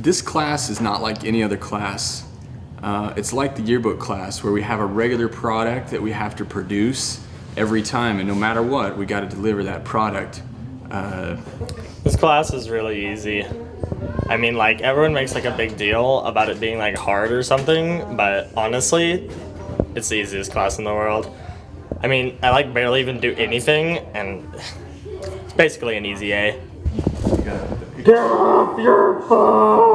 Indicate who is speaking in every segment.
Speaker 1: This class is not like any other class. It's like the yearbook class where we have a regular product that we have to produce every time, and no matter what, we got to deliver that product.
Speaker 2: This class is really easy. I mean, like, everyone makes like a big deal about it being like hard or something, but honestly, it's the easiest class in the world. I mean, I like barely even do anything, and it's basically an easy A.
Speaker 3: Get off your phone!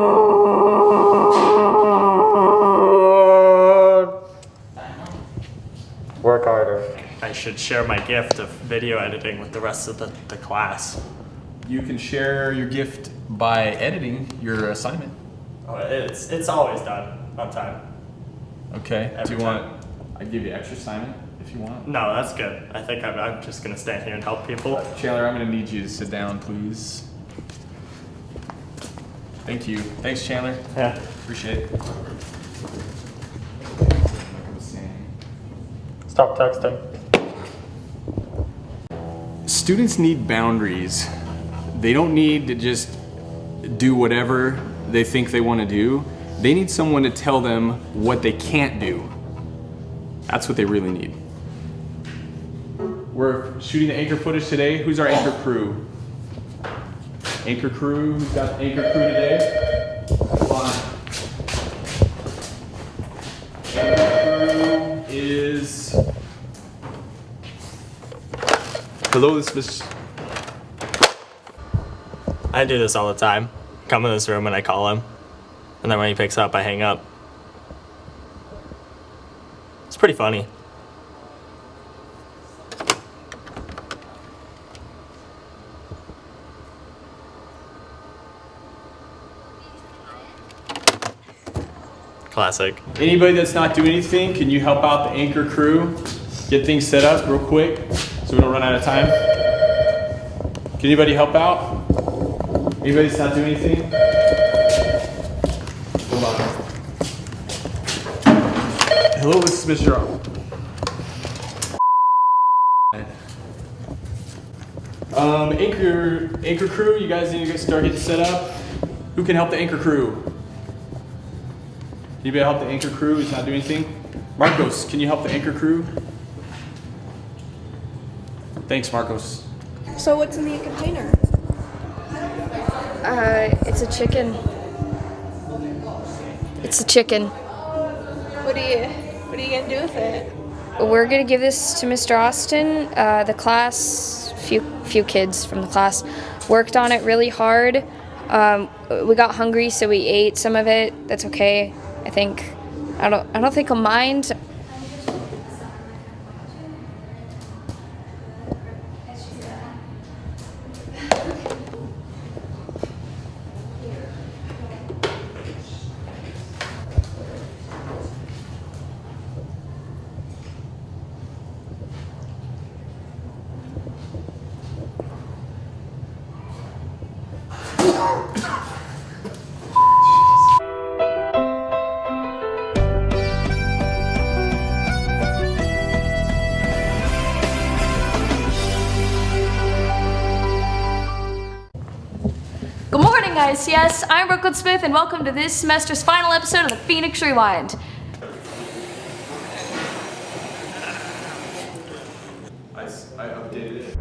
Speaker 3: Work harder.
Speaker 2: I should share my gift of video editing with the rest of the class.
Speaker 1: You can share your gift by editing your assignment.
Speaker 2: Oh, it's always done on time.
Speaker 1: Okay.
Speaker 2: Every
Speaker 1: Do you
Speaker 2: time.
Speaker 1: want? I'd give you extra assignment if you want.
Speaker 2: No, that's good. I think I'm just gonna stand here and help people.
Speaker 1: Chandler, I'm gonna need you to sit down, please. Thank you. Thanks, Chandler.
Speaker 2: Yeah.
Speaker 1: Appreciate it.
Speaker 2: Stop texting.
Speaker 1: Students need boundaries. They don't need to just do whatever they think they want to do. They need someone to tell them what they can't do. That's what they really need. We're shooting the anchor footage today. Who's our anchor crew? Anchor crew, who's got the anchor crew today? Come on. Anchor crew is... Hello, this is...
Speaker 2: I do this all the time. Come in this room and I call him. And then when he picks up, I hang up. It's pretty funny. Classic.
Speaker 1: Anybody that's not doing anything, can you help out the anchor crew? Get things set up real quick so we don't run out of time. Can anybody help out? Anybody that's not doing anything? Hold on. Hello, this is Mr. Anchor crew, you guys need to start getting set up. Who can help the anchor crew? Anybody help the anchor crew who's not doing anything? Marcos, can you help the anchor crew? Thanks, Marcos.
Speaker 4: So what's in the container?
Speaker 5: It's a chicken. It's a chicken.
Speaker 4: What are you gonna do with it?
Speaker 5: We're gonna give this to Mr. Austin. The class, few kids from the class, worked on it really hard. We got hungry, so we ate some of it. That's okay. I don't think he'll mind.
Speaker 6: Good morning, ICS. I'm Brooklyn Smith, and welcome to this semester's final episode of the Phoenix Rewind.
Speaker 1: I updated it.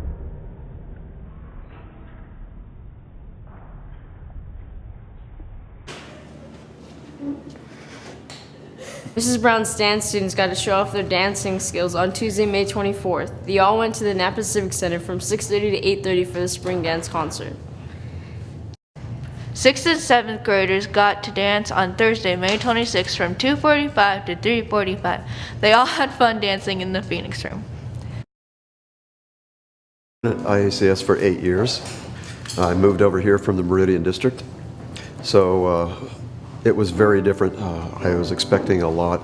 Speaker 7: Mrs. Brown's dance students got to show off their dancing skills on Tuesday, May 24th. They all went to the Napa Civic Center from 6:30 to 8:30 for the spring dance concert.
Speaker 8: 6th and 7th graders got to dance on Thursday, May 26th from 2:45 to 3:45. They all had fun dancing in the Phoenix room.
Speaker 9: At IACS for 8 years. I moved over here from the Meridian District, so it was very different. I was expecting a lot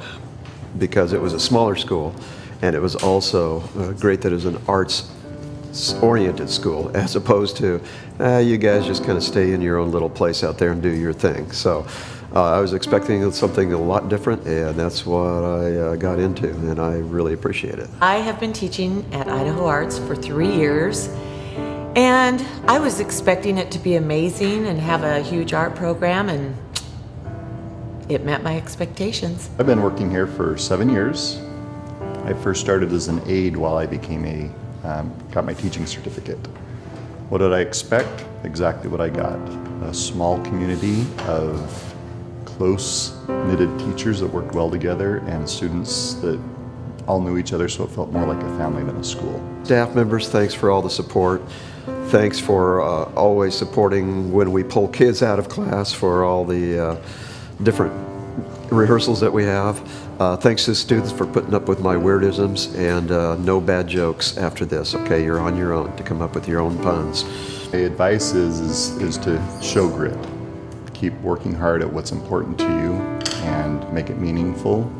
Speaker 9: because it was a smaller school, and it was also great that it was an arts-oriented school as opposed to you guys just kind of stay in your own little place out there and do your thing. So I was expecting something a lot different, and that's what I got into, and I really appreciate it.
Speaker 10: I have been teaching at Idaho Arts for 3 years, and I was expecting it to be amazing and have a huge art program, and it met my expectations.
Speaker 11: I've been working here for 7 years. I first started as an aide while I became got my teaching certificate. What did I expect? Exactly what I got. A small community of close-knitted teachers that worked well together and students that all knew each other, so it felt more like a family than a school.
Speaker 9: Staff members, thanks for all the support. Thanks for always supporting when we pull kids out of class for all the different rehearsals that we have. Thanks to the students for putting up with my weirdisms, and no bad jokes after this, okay? You're on your own to come up with your own puns.
Speaker 11: My advice is to show grit. Keep working hard at what's important to you and make it meaningful.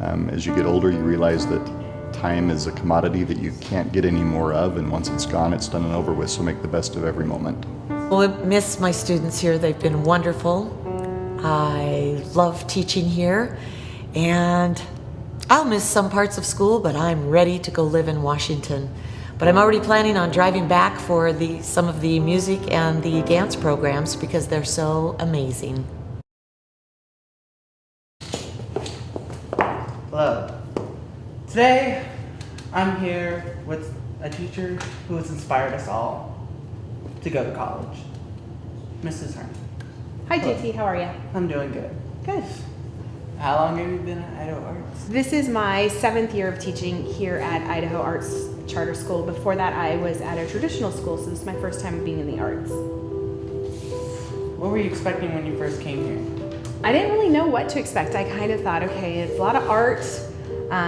Speaker 11: As you get older, you realize that time is a commodity that you can't get any more of, and once it's gone, it's done and over with, so make the best of every moment.
Speaker 10: Well, I miss my students here. They've been wonderful. I love teaching here, and I'll miss some parts of school, but I'm ready to go live in Washington. But I'm already planning on driving back for some of the music and the dance programs because they're so amazing.
Speaker 12: Hello. Today, I'm here with a teacher who has inspired us all to go to college, Mrs. Hearn.
Speaker 13: Hi, JT. How are you?
Speaker 12: I'm doing good.
Speaker 13: Good.
Speaker 12: How long have you been at Idaho Arts?
Speaker 13: This is my 7th year of teaching here at Idaho Arts Charter School. Before that, I was at a traditional school, so this is my first time being in the arts.
Speaker 12: What were you expecting when you first came here?
Speaker 13: I didn't really know what to expect. I kind of thought, okay, it's a lot of art.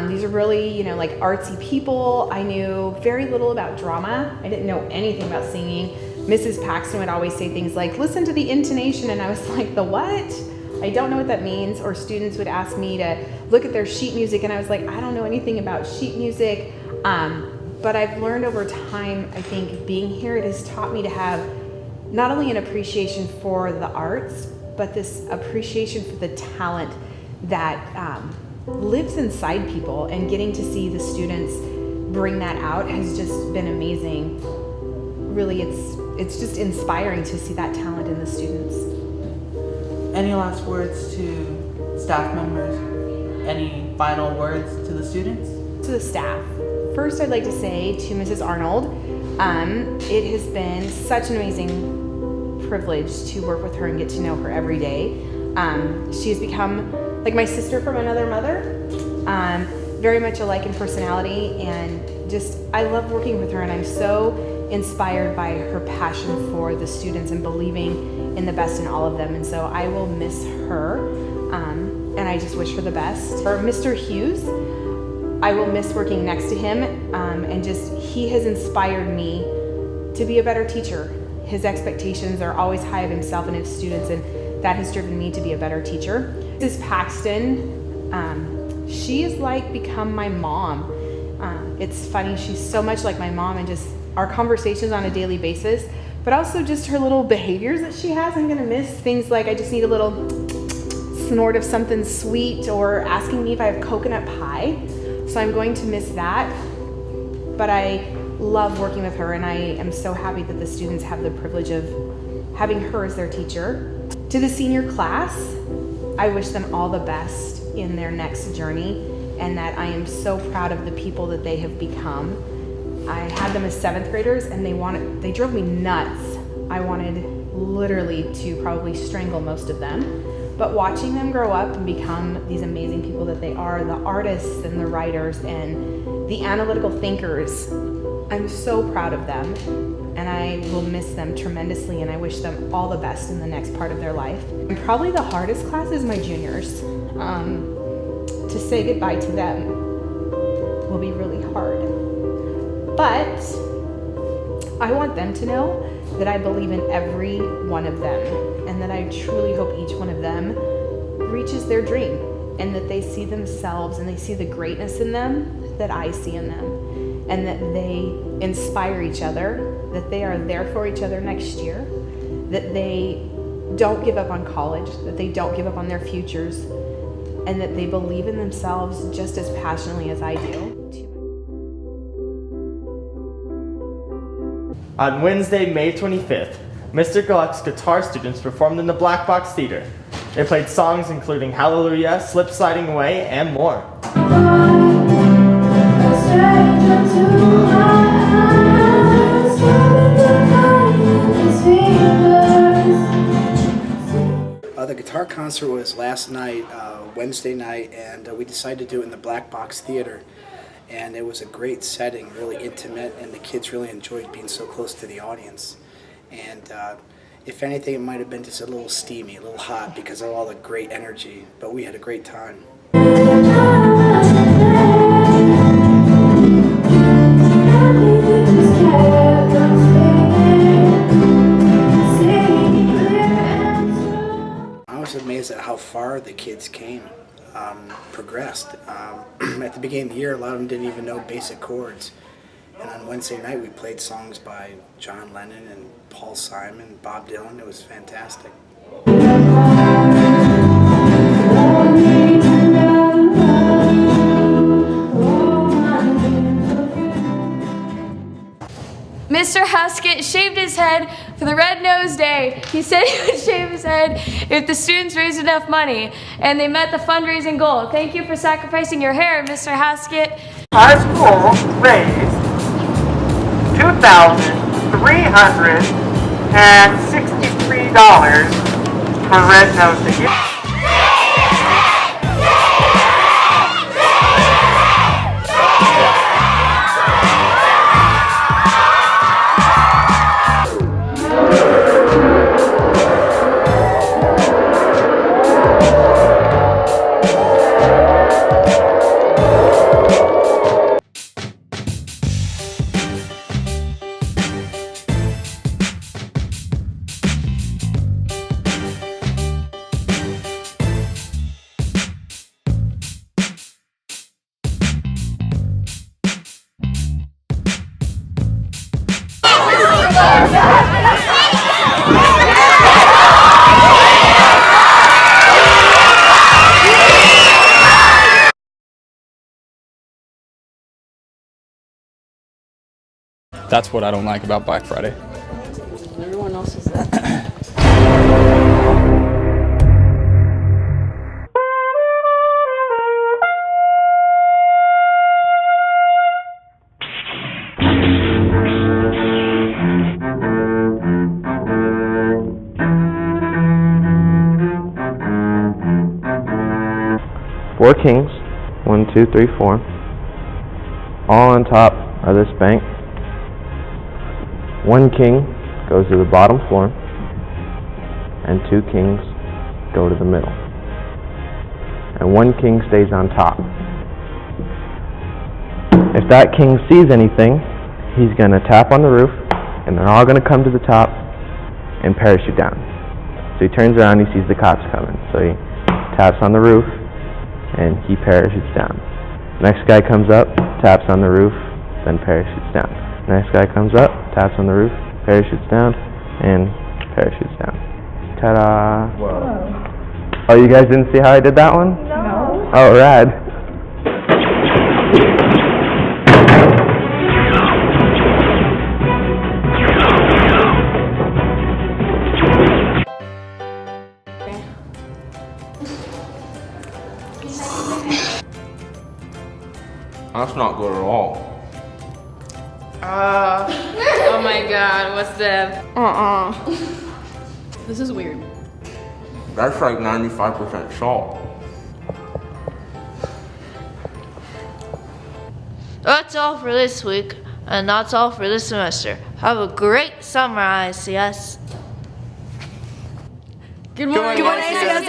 Speaker 13: These are really, like artsy people. I knew very little about drama. I didn't know anything about singing. Mrs. Paxton would always say things like, listen to the intonation, and I was like, the what? I don't know what that means. Or students would ask me to look at their sheet music, and I was like, I don't know anything about sheet music. But I've learned over time, I think being here, it has taught me to have not only an appreciation for the arts, but this appreciation for the talent that lives inside people, and getting to see the students bring that out has just been amazing. Really, it's just inspiring to see that talent in the students.
Speaker 12: Any last words to staff members? Any final words to the students?
Speaker 13: To the staff. First, I'd like to say to Mrs. Arnold, it has been such an amazing privilege to work with her and get to know her every day. She has become like my sister from another mother, very much alike in personality, and just I love working with her, and I'm so inspired by her passion for the students and believing in the best in all of them. And so I will miss her, and I just wish her the best. For Mr. Hughes, I will miss working next to him, and just he has inspired me to be a better teacher. His expectations are always high of himself and his students, and that has driven me to be a better teacher. Mrs. Paxton, she is like become my mom. It's funny, she's so much like my mom, and just our conversations on a daily basis, but also just her little behaviors that she has. I'm gonna miss things like I just need a little snort of something sweet, or asking me if I have coconut pie. So I'm going to miss that, but I love working with her, and I am so happy that the students have the privilege of having her as their teacher. To the senior class, I wish them all the best in their next journey, and that I am so proud of the people that they have become. I had them as 7th graders, and they drove me nuts. I wanted literally to probably strangle most of them. But watching them grow up and become these amazing people that they are, the artists and the writers and the analytical thinkers, I'm so proud of them, and I will miss them tremendously, and I wish them all the best in the next part of their life. And probably the hardest class is my juniors. To say goodbye to them will be really hard. But I want them to know that I believe in every one of them, and that I truly hope each one of them reaches their dream, and that they see themselves and they see the greatness in them that I see in them, and that they inspire each other, that they are there for each other next year, that they don't give up on college, that they don't give up on their futures, and that they believe in themselves just as passionately as I do.
Speaker 2: On Wednesday, May 25th, Mr. Gluck's guitar students performed in the Black Box Theater. They played songs including Hallelujah, Slip Sliding Away, and more.
Speaker 14: The guitar concert was last night, Wednesday night, and we decided to do it in the Black Box Theater. And it was a great setting, really intimate, and the kids really enjoyed being so close to the audience. And if anything, it might have been just a little steamy, a little hot because of all the great energy, but we had a great time. I was amazed at how far the kids came, progressed. At the beginning of the year, a lot of them didn't even know basic chords. And on Wednesday night, we played songs by John Lennon and Paul Simon, Bob Dylan. It was fantastic.
Speaker 6: Mr. Haskett shaved his head for the Red Nose Day. He said he would shave his head if the students raised enough money, and they met the fundraising goal. Thank you for sacrificing your hair, Mr. Haskett.
Speaker 3: Our school raised $2,363 for Red Nose Day.
Speaker 1: That's what I don't like about Black Friday.
Speaker 7: Everyone else is there.
Speaker 15: Four kings, 1, 2, 3, 4, all on top of this bank. One king goes to the bottom floor, and two kings go to the middle. And one king stays on top. If that king sees anything, he's going to tap on the roof, and they're all going to come to the top and parachute down. So he turns around, he sees the cops coming. So he taps on the roof, and he parachutes down. Next guy comes up, taps on the roof, then parachutes down. Next guy comes up, taps on the roof, parachutes down, and parachutes down. Ta-da! Whoa. Oh, you guys didn't see how I did that one? No. Oh, rad.
Speaker 3: That's not good at all.
Speaker 7: Oh my god, what's that?
Speaker 6: This is weird.
Speaker 3: That's like 95% salt.
Speaker 8: That's all for this week, and that's all for this semester. Have a great summer, ICS.
Speaker 7: Good morning.
Speaker 6: Good morning, ICS.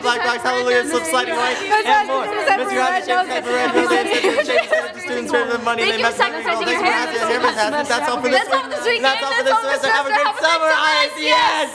Speaker 2: Black Box, Hallelujah, Slip Sliding Away, and more. Mr. Hodge, students heard the money they met. That's all for this week. That's all for this semester. Have a great summer, ICS!